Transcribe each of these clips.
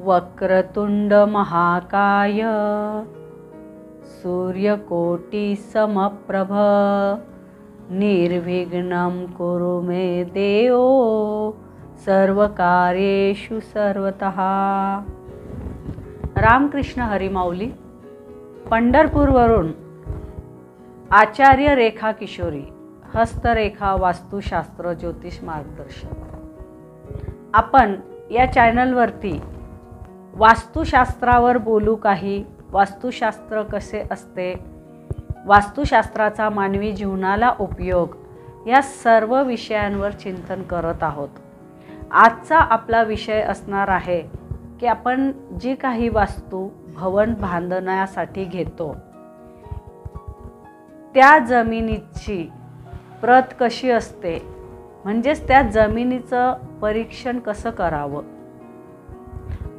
वक्रतुंड महाकाय सूर्यकोटि समप्रभ निर्विघ्नं कुरु मे देव सर्वकार्येषु सर्वतः। रामकृष्ण हरिमाऊली, पंढरपूरवरून आचार्य रेखा किशोरी, हस्तरेखा वास्तुशास्त्र ज्योतिष मार्गदर्शक। आपण या चॅनलवरती वास्तुशास्त्रावर बोलू, काही वास्तुशास्त्र कसे असते, वास्तुशास्त्राचा मानवी जीवनाला उपयोग, या सर्व विषयांवर चिंतन करत आहोत। आजचा आपला विषय असणार आहे की आपण जी काही वास्तू भवन बांधण्यासाठी घेतो त्या जमिनीची प्रत कशी असते, म्हणजेच त्या जमिनीचं परीक्षण कसं करावं।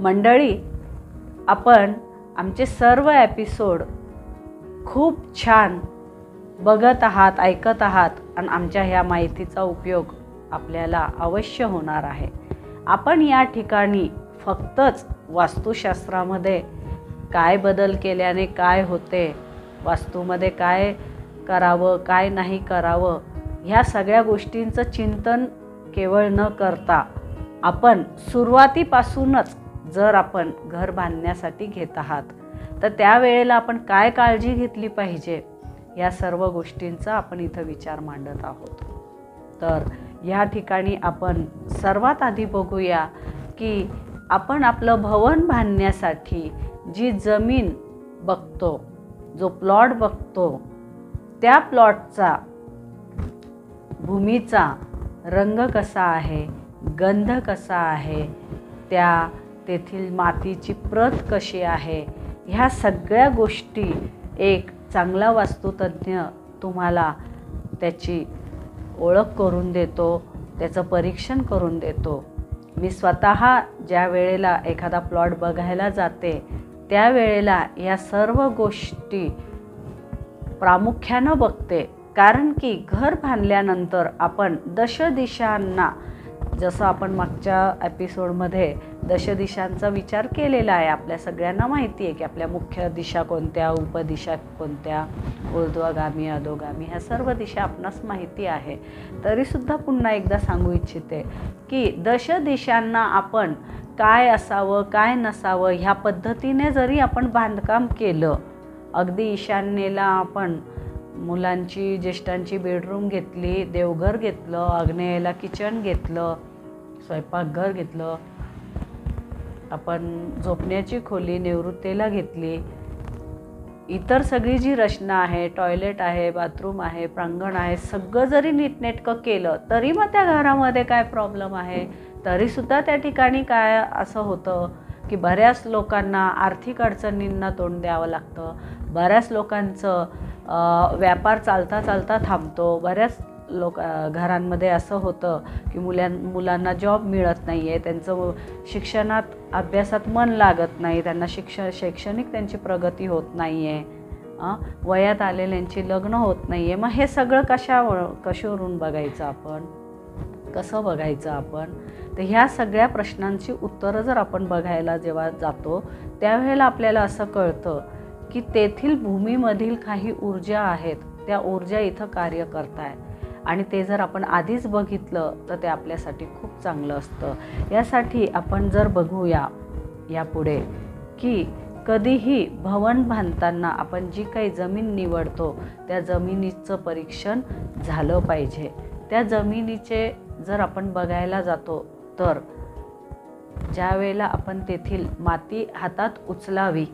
मंडळी, आपण आमचे सर्व एपिसोड खूप छान बघत आहात, ऐकत आहात आणि आमच्या ह्या माहितीचा उपयोग आपल्याला अवश्य होणार आहे। आपण या ठिकाणी फक्तच वास्तुशास्त्रामध्ये काय बदल केल्याने काय होते, वास्तूमध्ये काय करावं काय नाही करावं, ह्या सगळ्या गोष्टींचं चिंतन केवळ न करता आपण सुरुवातीपासूनच जर आपण घर बांधण्यासाठी घेत आहात तर त्यावेळेला आपण काय काळजी घेतली पाहिजे, या सर्व गोष्टींचा आपण इथं विचार मांडत आहोत। तर या ठिकाणी आपण सर्वात आधी बघूया की आपण आपलं भवन बांधण्यासाठी जी जमीन बघतो, जो प्लॉट बघतो, त्या प्लॉटचा भूमीचा रंग कसा आहे, गंध कसा आहे, तेथील मातीची प्रत कशी आहे, ह्या सगळ्या गोष्टी एक चांगला वास्तुतज्ञ तुम्हाला त्याची ओळख करून देतो, त्याचं परीक्षण करून देतो। मी स्वतः ज्या वेळेला एखादा प्लॉट बघायला जाते त्यावेळेला या सर्व गोष्टी प्रामुख्यानं बघते, कारण की घर बांधल्यानंतर आपण दशदिशांना, जसं आपण मागच्या एपिसोडमध्ये दशदिशांचा विचार केलेला आहे, आपल्या सगळ्यांना माहिती आहे की आपल्या मुख्य दिशा कोणत्या, उपदिशा कोणत्या, ऊर्ध्वगामी अधोगामी, ह्या सर्व दिशा आपणास माहिती आहे। तरीसुद्धा पुन्हा एकदा सांगू इच्छिते की दशदिशांना आपण काय असावं काय नसावं ह्या पद्धतीने जरी आपण बांधकाम केलं, अगदी ईशान्येला आपण मुलांची ज्येष्ठांची बेडरूम घेतली, देवघर घेतलं, आग्नेयेला किचन घेतलं, स्वयंपाकघर घेतलं, आपण झोपण्याची खोली निवृत्तीला घेतली, इतर सगळी जी रचना आहे, टॉयलेट आहे, बाथरूम आहे, प्रांगण आहे, सगळं जरी नीटनेटकं केलं तरी मग त्या घरामध्ये काय प्रॉब्लेम आहे, तरीसुद्धा त्या ठिकाणी काय असं होतं की बऱ्याच लोकांना आर्थिक अडचणींना तोंड द्यावं लागतं, बऱ्याच लोकांचं व्यापार चालता चालता थांबतो, बऱ्याच घरांमध्ये असं होतं की मुलांना जॉब मिळत नाही आहे, त्यांचं शिक्षणात अभ्यासात मन लागत नाही, त्यांना शैक्षणिक त्यांची प्रगती होत नाही आहे, वयात आलेल्यांची लग्न होत नाही आहे। मग हे सगळं कशावरून बघायचं आपण, कसं बघायचं आपण, तर ह्या सगळ्या प्रश्नांची उत्तरं जर आपण बघायला जेव्हा जातो त्यावेळेला आपल्याला असं कळतं की तेथील भूमीमधील काही ऊर्जा आहेत, त्या ऊर्जा इथं कार्य करत आहे आणि ते जर आपण आधीच बघितलं तर ते आपल्यासाठी खूप चांगलं असतं। यासाठी आपण जर बघूया यापुढे की कधीही भवन बांधताना आपण जी काही जमीन निवडतो त्या जमिनीचं परीक्षण झालं पाहिजे। त्या जमिनीचे जर आपण बघायला जातो तर ज्या वेळेला आपण तेथील माती हातात उचलावी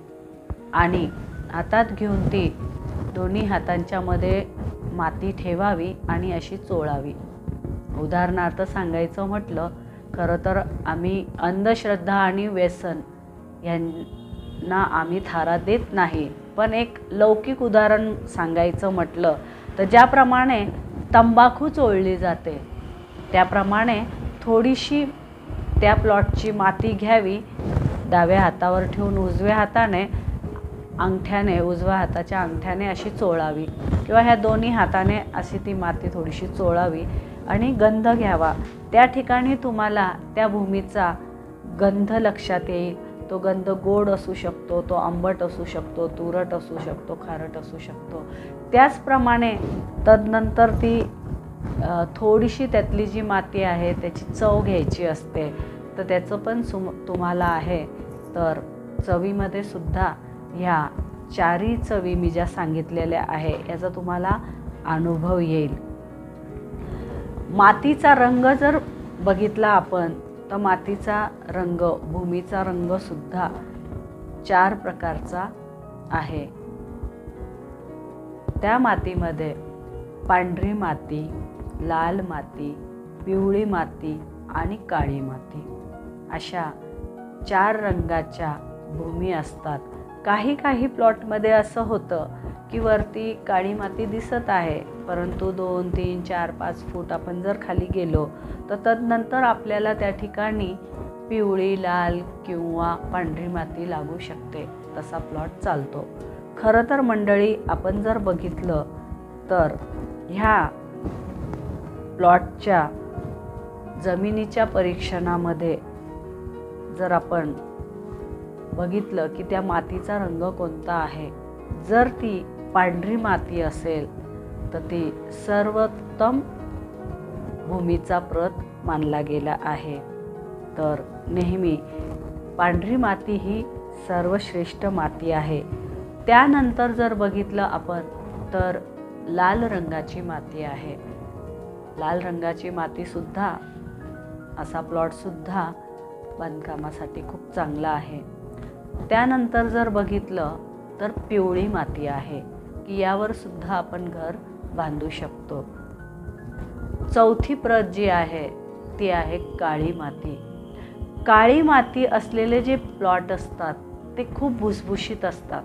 आणि हातात घेऊन ती दोन्ही हातांच्या मध्ये माती ठेवावी आणि अशी चोळावी। उदाहरणार्थ सांगायचं म्हटलं, खरं तर आम्ही अंधश्रद्धा आणि व्यसन यांना आम्ही थारा देत नाही, पण एक लौकिक उदाहरण सांगायचं म्हटलं तर ज्याप्रमाणे तंबाखू चोळली जाते त्याप्रमाणे थोडीशी त्या प्लॉटची माती घ्यावी, डाव्या हातावर ठेवून उजव्या हाताने अंगठ्याने, उजव्या हाताच्या अंगठ्याने अशी चोळावी किंवा ह्या दोन्ही हाताने अशी ती माती थोडीशी चोळावी आणि गंध घ्यावा। त्या ठिकाणी तुम्हाला त्या भूमीचा गंध लक्षात येईल। तो गंध गोड असू शकतो, तो आंबट असू शकतो, तुरट असू शकतो, खारट असू शकतो। त्याचप्रमाणे तदनंतर ती थोडीशी त्यातली जी माती आहे त्याची चव घ्यायची असते, तर त्याचं पण तुम्हाला आहे तर चवीमध्ये सुद्धा ह्या चारही चवी मी ज्या सांगितलेल्या आहे याचा तुम्हाला अनुभव येईल। मातीचा रंग जर बघितला आपण तर मातीचा रंग, भूमीचा रंग सुद्धा 4 प्रकारचा आहे। त्या मातीमध्ये पांढरी माती, लाल माती, पिवळी माती आणि काळी माती अशा 4 रंगाच्या भूमी असतात। काही प्लॉटमध्ये असं होतं की वरती काळी माती दिसत आहे, परंतु 2, 3, 4, 5 फूट आपण जर खाली गेलो तर तदनंतर आपल्याला त्या ठिकाणी पिवळी, लाल किंवा पांढरी माती लागू शकते, तसा प्लॉट चालतो। खरं तर मंडळी, आपण जर बघितलं तर ह्या प्लॉटच्या जमिनीच्या परीक्षणामध्ये जर आपण बघितलं की त्या मातीचा रंग कोणता आहे, जर ती पांढरी माती असेल तर ती सर्वोत्तम भूमीचा प्रत मानला गेला आहे। तर नेहमी पांढरी माती ही सर्वश्रेष्ठ माती आहे। त्यानंतर जर बघितलं आपण तर लाल रंगाची माती आहे। लाल रंगाची मातीसुद्धा, असा प्लॉटसुद्धा बांधकामासाठी खूप चांगला आहे। त्यानंतर जर बघितलं तर पिवळी माती आहे की यावर सुद्धा आपण घर बांधू शकतो। चौथी प्रत जी आहे ती आहे काळी माती। काळी माती असलेले जे प्लॉट असतात ते खूप भुसभुशीत असतात।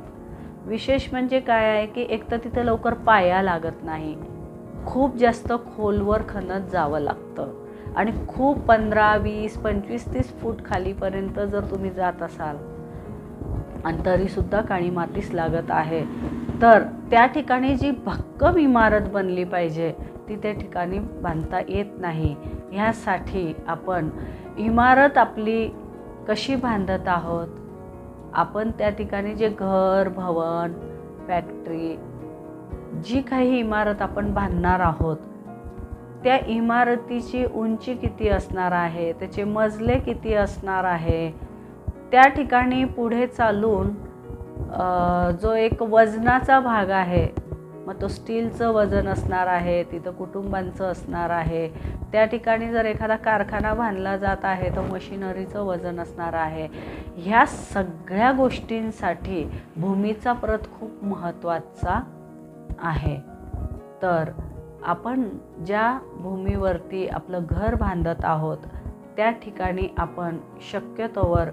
विशेष म्हणजे काय आहे की एक तर तिथे लवकर पाया लागत नाही, खूप जास्त खोलवर खणत जावं लागतं आणि खूप 15, 20, 25, 30 फूट खालीपर्यंत जर तुम्ही जात असाल आणि तरीसुद्धा काळी मातीच लागत आहे, तर त्या ठिकाणी जी भक्कम इमारत बनली पाहिजे ती त्या ठिकाणी बांधता येत नाही। ह्यासाठी आपण इमारत आपली कशी बांधत आहोत, आपण त्या ठिकाणी जे घर, भवन, फॅक्टरी, जी काही इमारत आपण बांधणार आहोत त्या इमारतीची उंची किती असणार आहे, त्याचे मजले किती असणार आहे, त्या ठिकाणी पुढे चालून जो एक वजनाचा भाग आहे, मग तो स्टीलचं वजन असणार आहे, तिथं कुटुंबांचं असणार आहे। त्या ठिकाणी जर एखादा कारखाना बांधला जात आहे तर मशिनरीचं वजन असणार आहे। ह्या सगळ्या गोष्टींसाठी भूमीचा प्रत खूप महत्त्वाचा आहे। तर आपण ज्या भूमीवरती आपलं घर बांधत आहोत त्या ठिकाणी आपण शक्यतोवर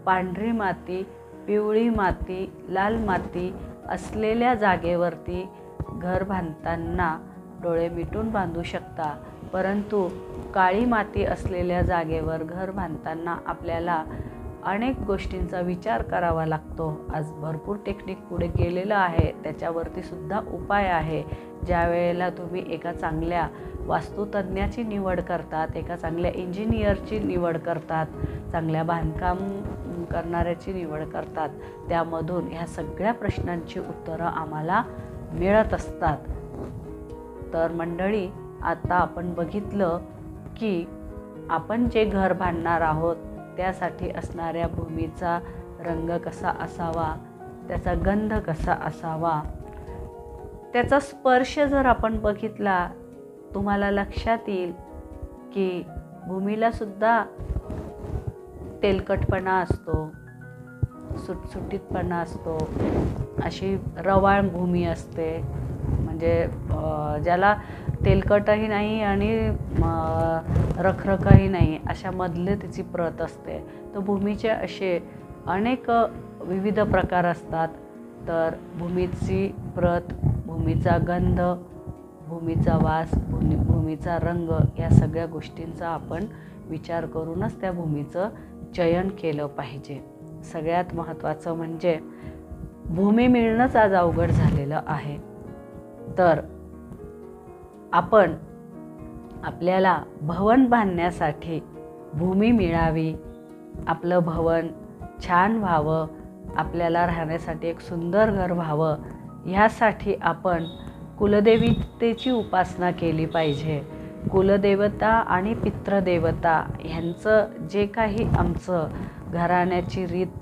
पांढरी माती, पिवळी माती, लाल माती असलेल्या जागेवरती घर बांधताना डोळे मिटून बांधू शकता, परंतु काळी माती असलेल्या जागेवर घर बांधताना आपल्याला अनेक गोष्टींचा विचार करावा लागतो। आज भरपूर टेक्निक पुढे गेलेलं आहे, त्याच्यावरती सुद्धा उपाय आहे। ज्या वेळेला तुम्ही एका चांगल्या वास्तुतज्ञाची निवड करतात, एका चांगल्या इंजिनियरची निवड करतात, चांगल्या बांधकाम करणाऱ्याची निवड करतात, त्यामधून ह्या सगळ्या प्रश्नांची उत्तरं आम्हाला मिळत असतात। तर मंडळी, आता आपण बघितलं की आपण जे घर बांधणार आहोत त्यासाठी असणाऱ्या भूमीचा रंग कसा असावा, त्याचा गंध कसा असावा, त्याचा स्पर्श जर आपण बघितला तुम्हाला लक्षात येईल की भूमीला सुद्धा तेलकटपणा असतो, सुटसुटीतपणा असतो, अशी रवाळ भूमी असते, म्हणजे ज्याला तेलकटही नाही आणि रखरखही नाही अशा मधले तिची प्रत असते। तर भूमीचे असे अनेक विविध प्रकार असतात। तर भूमीची प्रत, भूमीचा गंध, भूमीचा वास, भूमीचा रंग या सगळ्या गोष्टींचा आपण विचार करूनच त्या भूमीचं चयन केलं पाहिजे। सगळ्यात महत्त्वाचं म्हणजे भूमी मिळणंच आज अवघड झालेलं आहे। तर आपण आपल्याला भवन बांधण्यासाठी भूमी मिळावी, आपलं भवन छान व्हावं, आपल्याला राहण्यासाठी एक सुंदर घर व्हावं, ह्यासाठी आपण कुलदेवतेची उपासना केली पाहिजे. कुलदेवता आणि पितृदेवता ह्यांचं जे काही आमचं घराण्याची रीत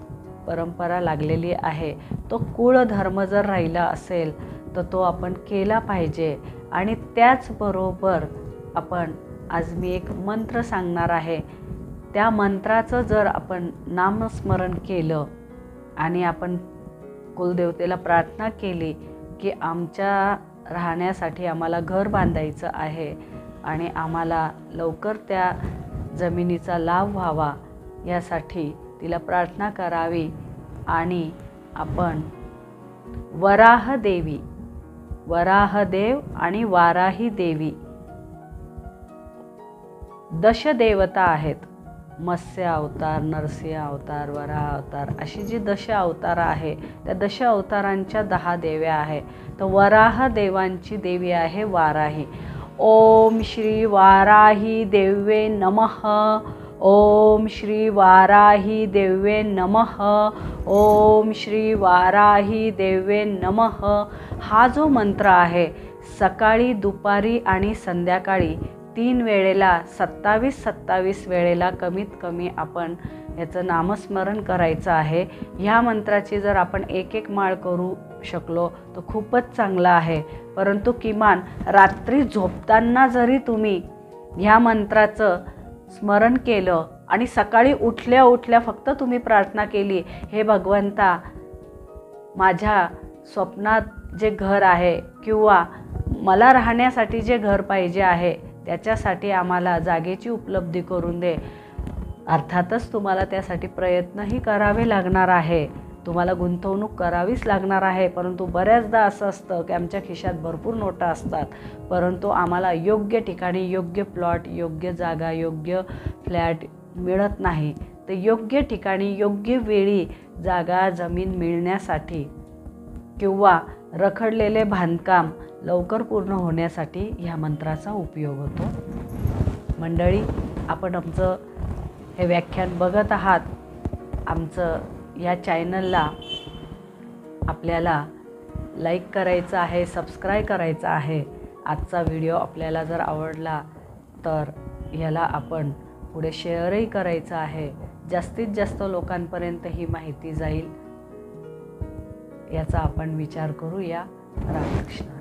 परंपरा लागलेली आहे, तो कुळधर्म जर राहिला असेल तर तो आपण केला पाहिजे. आणि त्याचबरोबर आपण आज मी एक मंत्र सांगणार आहे, त्या मंत्राचं जर आपण नामस्मरण केलं आणि आपण कुलदेवतेला प्रार्थना केली की आमच्या राहण्यासाठी आम्हाला घर बांधायचं आहे आणि आम्हाला लवकर त्या जमिनीचा लाभ व्हावा, यासाठी तिला प्रार्थना करावी. आणि आपण वराहदेवी, वराहदेव आणि वाराही देवी दशदेवता आहेत. मत्स्य अवतार, नरसिंह अवतार, वराह अवतार अशी जी दश अवतार आहे, त्या दश अवतारांच्या 10 देव्या आहे. तर वराह देवांची देवी आहे वाराही. ओम श्री वाराही देवे नमः. ओम श्री वाराही देवे नमः. ओम श्री वाराही देवे नमः. हा जो मंत्र आहे सकाळी, दुपारी आणि संध्याकाळी 3 वेळेला 27 वेळेला कमीत कमी आपण याचं नामस्मरण करायचं आहे. ह्या मंत्राची जर आपण एक माळ करू शकलो तर खूपच चांगलं आहे. परंतु किमान रात्री झोपताना जरी तुम्ही ह्या मंत्राचं स्मरण केलं आणि सकाळी उठल्या उठल्या फक्त तुम्ही प्रार्थना केली, हे भगवंता, माझ्या स्वप्नात जे घर आहे किंवा मला राहण्यासाठी जे घर पाहिजे आहे त्याच्यासाठी आम्हाला जागेची उपलब्धी करून दे. अर्थातच तुम्हाला त्यासाठी प्रयत्नही करावे लागणार आहे, तुम्हाला गुंतवणूक करावीच लागणार आहे. परंतु बऱ्याचदा असं असतं की आमच्या खिशात भरपूर नोटा असतात, परंतु आम्हाला योग्य ठिकाणी योग्य प्लॉट, योग्य जागा, योग्य फ्लॅट मिळत नाही. तर योग्य ठिकाणी योग्य वेळी जागा जमीन मिळण्यासाठी किंवा रखडलेले बांधकाम लवकर पूर्ण होण्यासाठी ह्या मंत्राचा उपयोग होतो. मंडळी, आपण आमचं हे व्याख्यान बघत आहात. आमचं या चॅनलला आपल्याला लाईक करायचं आहे, सबस्क्राईब करायचं आहे. आजचा व्हिडिओ आपल्याला जर आवडला तर ह्याला आपण पुढे शेअरही करायचं आहे. जास्तीत जास्त लोकांपर्यंत ही माहिती जाईल याचा आपण विचार करूया. रामकृष्ण.